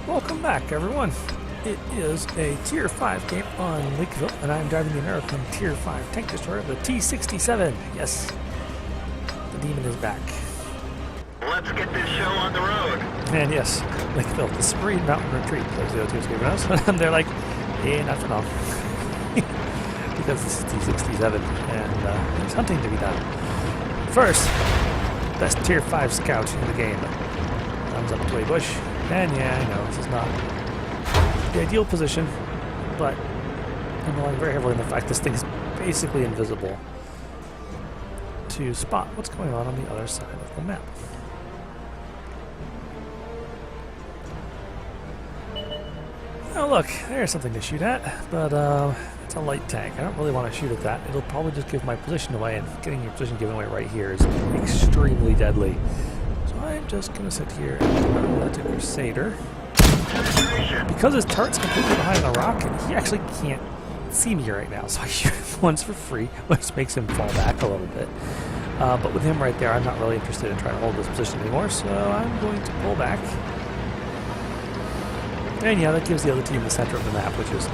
Welcome back, everyone. It is a Tier 5 game on Lakeville, and I'm driving the American Tier 5 tank destroyer, the T67. Yes, the demon is back. Let's get this show on the road. And yes, Lakeville, the Supreme Mountain Retreat. Those are the two giving us. And they're like, not for long. Because this is T67, and there's hunting to be done. First, best Tier 5 scout in the game. Comes up to a bush. And yeah, I know, this is not the ideal position, but I'm relying very heavily on the fact this thing is basically invisible to spot what's going on the other side of the map. Oh look, there's something to shoot at, but it's a light tank. I don't really want to shoot at that. It'll probably just give my position away, and getting your position given away right here is extremely deadly. So I'm just going to sit here and let a Crusader. Because his turret's completely behind the rock, he actually can't see me right now, so I shoot him once for free, which makes him fall back a little bit. But with him right there, I'm not really interested in trying to hold this position anymore, so I'm going to pull back. And yeah, that gives the other team the center of the map, which is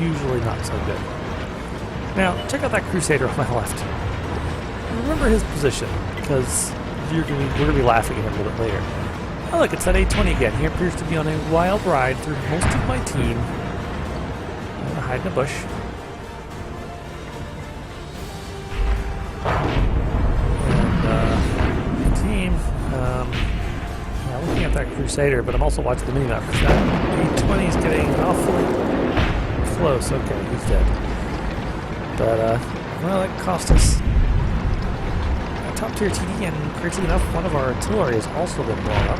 usually not so good. Now, check out that Crusader on my left. Remember his position, because we're going to be laughing at him a little bit later. Oh look, it's that 820 again. He appears to be on a wild ride through most of my team. I'm going to hide in a bush. And the team, looking at that Crusader, but I'm also watching the minimap because that 820 is getting awfully close. Okay, he's dead. But, well, that cost us a top tier TD, and crazy enough, one of our artillery has also been blown up.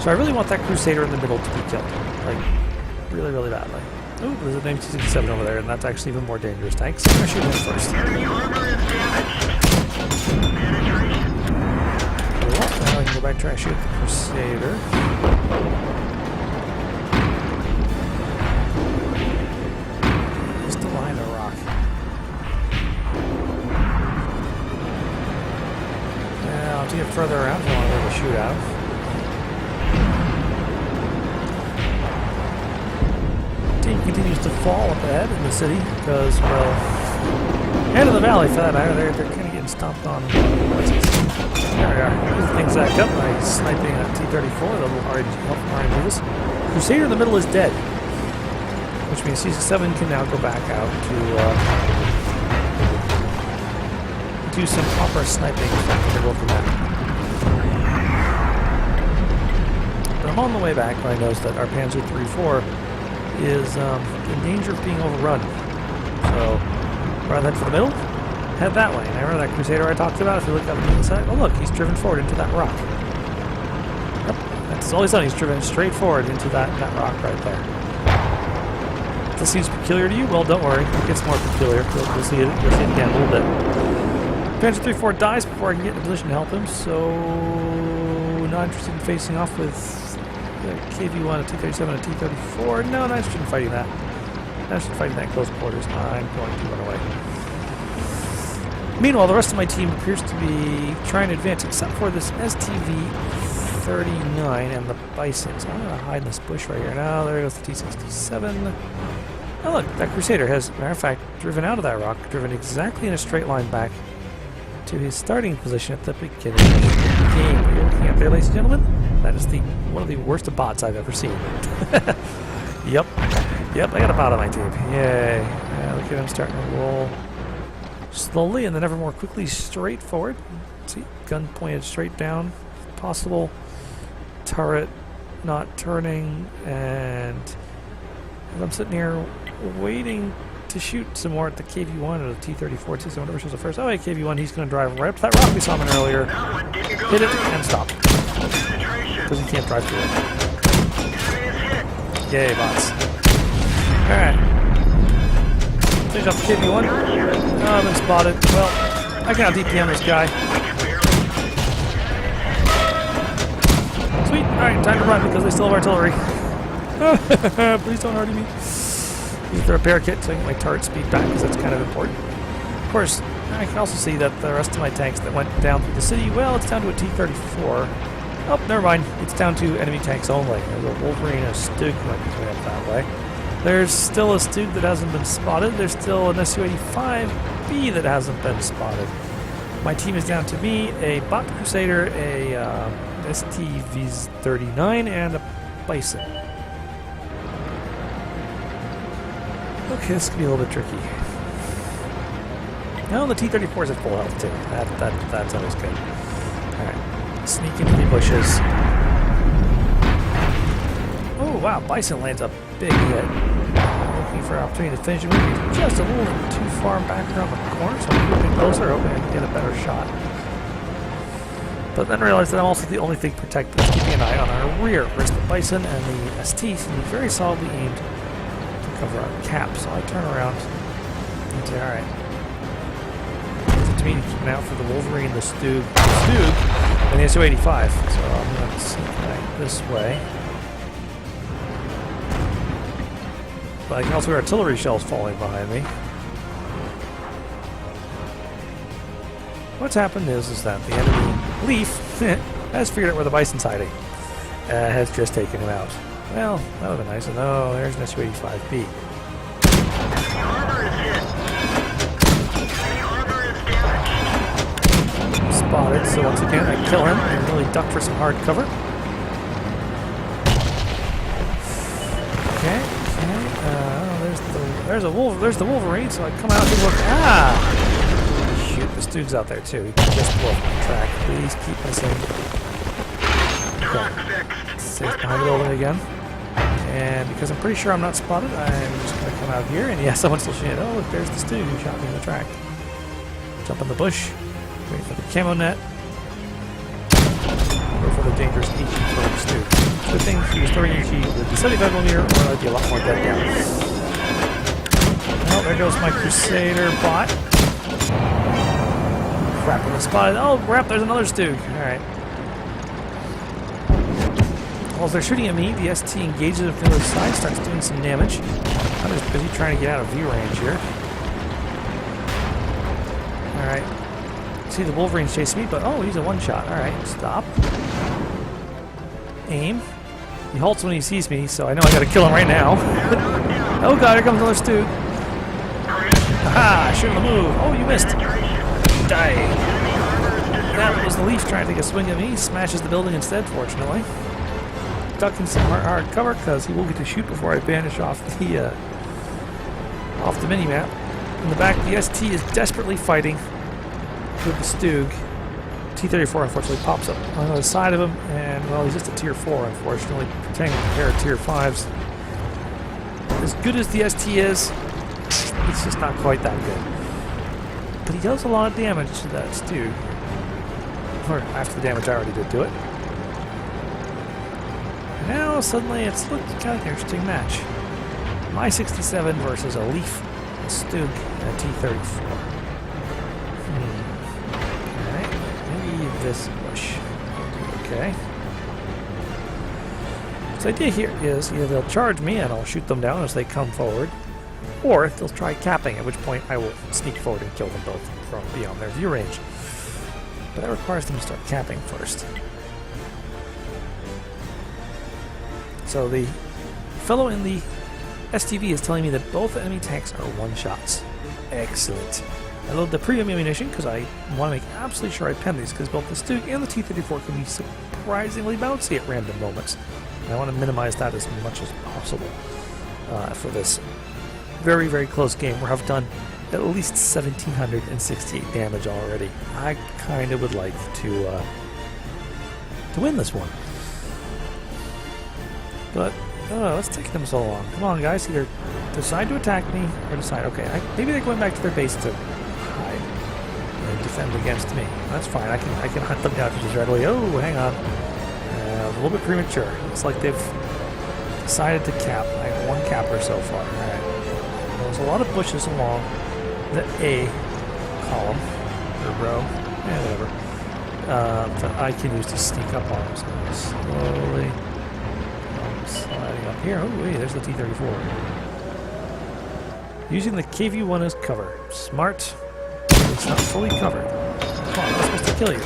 So I really want that Crusader in the middle to be killed. Like, really, really badly. Oh, there's a T67 over there, and that's actually even more dangerous tank, so I'm going to shoot him first. Enemy armor is damaged. Penetration. Well, now I can go back and try and shoot the Crusader. He's still behind a rock. Now, to get further around, I want to be able to shoot out. Team continues to fall up ahead in the city because, well, and in the valley for that matter, they're kind of getting stomped on. There we are. Here's things back up by sniping a T-34, the little RNGs. Crusader in the middle is dead, which means T67 can now go back out to do some proper sniping in the middle of the map. But I'm on the way back when I notice that our Panzer III-4 is in danger of being overrun. So rather than for the middle, head that way. And I remember that Crusader I talked about. If you look up on the side, oh look, he's driven forward into that rock. Yep, that's all he's done. He's driven straight forward into that rock right there. If this seems peculiar to you, well, don't worry. It gets more peculiar. You'll see it again a little bit. Panzer III-4 dies before I can get in a position to help him, so not interested in facing off with the KV-1, a T-37, a T-34. No, not interested in fighting that. Not interested in fighting that close quarters. I'm going to run away. Meanwhile, the rest of my team appears to be trying to advance, except for this STV-39 and the Bison. So I'm going to hide in this bush right here. Now, there goes the T-67. Oh, look, that Crusader has, matter of fact, driven out of that rock, driven exactly in a straight line back to his starting position at the beginning of the game. Are you looking at there, ladies and gentlemen? That is one of the worst of bots I've ever seen. Yep, I got a bot on my team. Yay. Yeah, look at him starting to roll slowly and then ever more quickly straight forward. See, gun pointed straight down. Possible turret not turning, and as I'm sitting here waiting to shoot some more at the KV-1 or the T-34, so whatever shows up first. Oh, hey, KV-1, he's going to drive right up to that rock we saw him in earlier. Hit it and stop. Because he can't drive through it. Yay, bots. Alright. Finish off the KV-1. Oh, I've been spotted. Well, I can out-DPM this guy. Sweet. Alright, time to run because they still have artillery. Please don't hurt me. Use the repair kit so I can get my turret speed back because that's kind of important. Of course, I can also see that the rest of my tanks that went down through the city, well, it's down to a T-34. Oh, never mind. It's down to enemy tanks only. There's a Wolverine and a Stug might be coming up that way. There's still a Stug that hasn't been spotted. There's still an Su-85B that hasn't been spotted. My team is down to me, a Bot Crusader, a STV-39, and a Bison. Okay, this could be a little bit tricky. No, the T-34 is at full health too. That's always good. Alright. Sneak into the bushes. Oh wow, Bison lands a big hit. Looking for an opportunity to finish it. He's just a little too far back around the corner, so I'm moving closer, hoping I can get a better shot. But then realized that I'm also the only thing protected, keeping an eye on our rear. Whereas the Bison and the ST seem to be very solidly aimed to cover our cap. So I turn around and say, alright. To me, keeping out for the Wolverine, the Stug, and the Su-85. So I'm going to sneak back this way. But I can also hear artillery shells falling behind me. What's happened is that the enemy Leaf has figured out where the Bison's hiding. Has just taken him out. Well, that would have been nice. And oh, there's an Su-85B. Spotted, so once again I kill him and really duck for some hard cover. Okay. There's the Wolverine, so I come out and look. Ah! Shoot, the Stug's out there too. He can just blow up my track. Please keep us in. Okay. Safe behind the building again. And because I'm pretty sure I'm not spotted, I'm just going to come out here. And yeah, someone's still shooting. Oh, look, there's the Stug who shot me in the track. Jump in the bush. Wait for the camo net. Go for the dangerous HE for the Stug. Good thing he was throwing HE with the 75mm, or I'd be a lot more dead down. Well, there goes my Crusader bot. Crap, I'm spotted. Oh, crap, there's another Stug. Alright. While they're shooting at me, the ST engages it from the other side, starts doing some damage. I'm just busy trying to get out of view range here. Alright. See the Wolverine's chasing me, but oh, he's a one-shot. Alright, stop. Aim. He halts when he sees me, so I know I gotta kill him right now. Oh god, here comes another Stug. Aha! Shouldn't have moved. Oh, you missed. Die. That was the Leaf trying to take a swing at me. He smashes the building instead, fortunately. Ducking some hard cover because he will get to shoot before I vanish off the mini-map. In the back, the ST is desperately fighting with the Stug. T-34 unfortunately pops up on the other side of him, and well, he's just a tier 4 unfortunately, pretending to compare to tier 5s. As good as the ST is, it's just not quite that good. But he does a lot of damage to that Stug. Or after the damage I already did to it. Now suddenly it's looking kind of an interesting match. My 67 versus a Leaf, a Stug, and a T-34. Alright, maybe this bush. Okay. So the idea here is either they'll charge me and I'll shoot them down as they come forward, or they'll try capping, at which point I will sneak forward and kill them both from beyond their view range. But that requires them to start capping first. So the fellow in the STV is telling me that both enemy tanks are one-shots. Excellent. I load the premium ammunition because I want to make absolutely sure I pen these, because both the Stug and the T-34 can be surprisingly bouncy at random moments. And I want to minimize that as much as possible for this very, very close game where I've done at least 1,768 damage already. I kind of would like to win this one. But, what's taking them so long? Come on, guys, either decide to attack me or decide, okay, maybe they're going back to their base to hide and defend against me. That's fine, I can hunt them down just readily. Oh, hang on. A little bit premature. Looks like they've decided to cap. I have one capper so far. Alright. There's a lot of bushes along the A column, or row, whatever, that I can use to sneak up on them. So slowly sliding up here. Oh, wait, there's the T-34. Using the KV-1 as cover. Smart. It's not fully covered. Come on, I'm supposed to kill you.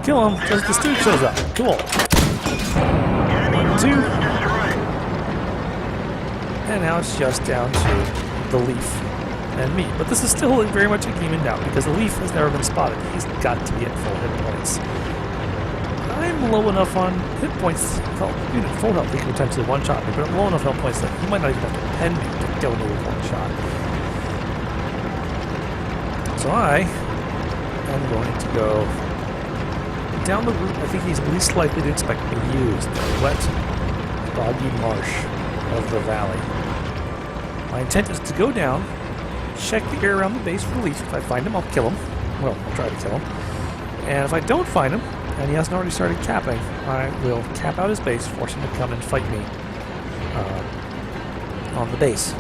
kill him because the Stooge shows up. Cool. 1, 2. And now it's just down to the Leaf and me. But this is still very much a game in doubt because the Leaf has never been spotted. He's got to be at full hit points. I'm low enough on hit points. Even at full health, he could potentially one-shot me, but I'm low enough hit points that he might not even have to pen me to kill me with one shot. So I am going to go down the route I think he's least likely to expect me to use, the wet, boggy marsh of the valley. My intent is to go down, check the area around the base for Leaf. If I find him, I'll kill him. Well, I'll try to kill him. And if I don't find him, and he hasn't already started capping, I will cap out his base, force him to come and fight me on the base.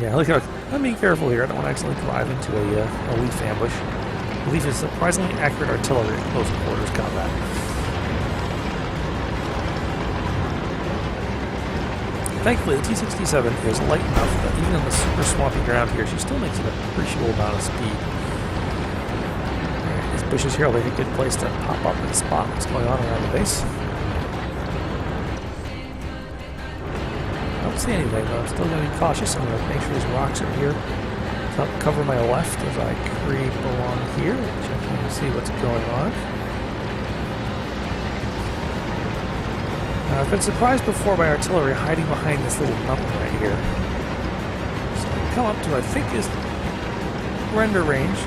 Yeah, look, I'm being careful here. I don't want to accidentally drive into a Leaf ambush. Leaf is surprisingly accurate artillery in close quarters combat. Thankfully, the T67 is light enough that even in the super swampy ground here, she still makes an appreciable amount of speed. These bushes here will make a good place to pop up and spot what's going on around the base. I don't see anything, but I'm still going to be cautious. I'm going to make sure these rocks are here to help cover my left as I creep along here, checking to see what's going on. I've been surprised before by artillery hiding behind this little mountain right here. So I come up to, I think, is render range,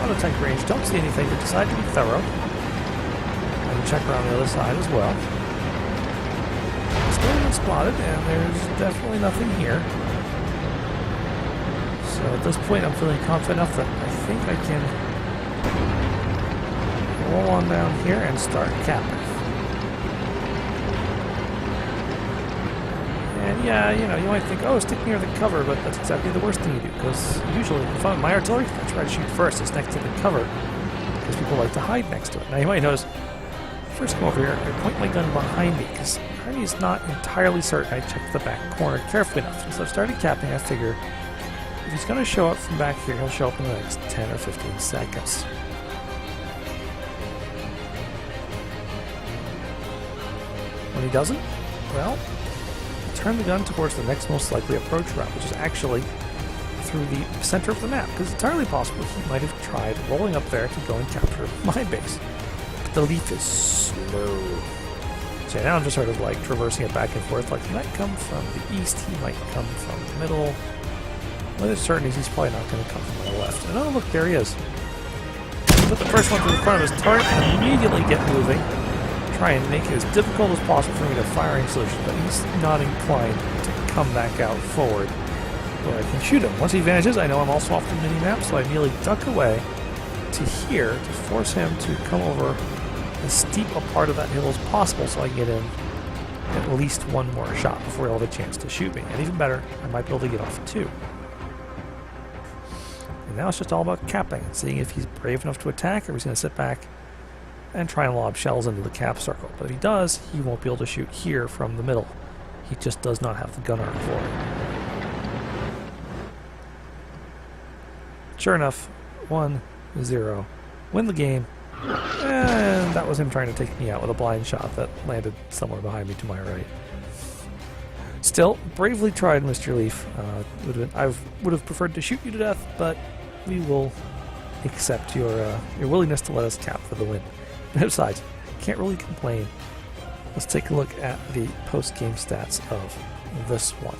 auto tank range. Don't see anything, but decide to be thorough. I can check around the other side as well. Still been spotted, and there's definitely nothing here. So at this point, I'm feeling confident enough that I think I can roll on down here and start capping. And yeah, you know, you might think, oh, stick near the cover, but that's exactly the worst thing you do, because usually, if I'm my artillery, I try to shoot first. It's next to the cover, because people like to hide next to it. Now, you might notice, first come over here, I point my gun behind me, because Hardy's not entirely certain. I check the back corner carefully enough. Since I've started capping, I figure if he's going to show up from back here, he'll show up in the next 10 or 15 seconds. When he doesn't, well, turn the gun towards the next most likely approach route, which is actually through the center of the map, because it's entirely possible he might have tried rolling up there to go and capture my base. But the Leaf is slow. So now I'm just sort of like traversing it back and forth, like he might come from the east, he might come from the middle. With certainty, he's probably not going to come from the left. And oh, look, there he is. Put the first one to the front of his target and immediately get moving. Try and make it as difficult as possible for me to firing solution, but he's not inclined to come back out forward where I can shoot him. Once he vanishes, I know I'm also off the mini-map, so I immediately duck away to here to force him to come over as steep a part of that hill as possible so I can get in at least one more shot before he'll have a chance to shoot me. And even better, I might be able to get off two. And now it's just all about capping and seeing if he's brave enough to attack or he's going to sit back and try and lob shells into the cap circle. But if he does, he won't be able to shoot here from the middle. He just does not have the gun arm for it. Sure enough, 1-0. Win the game. And that was him trying to take me out with a blind shot that landed somewhere behind me to my right. Still, bravely tried, Mr. Leaf. I would have preferred to shoot you to death, but we will accept your willingness to let us cap for the win. Besides, can't really complain. Let's take a look at the post-game stats of this one.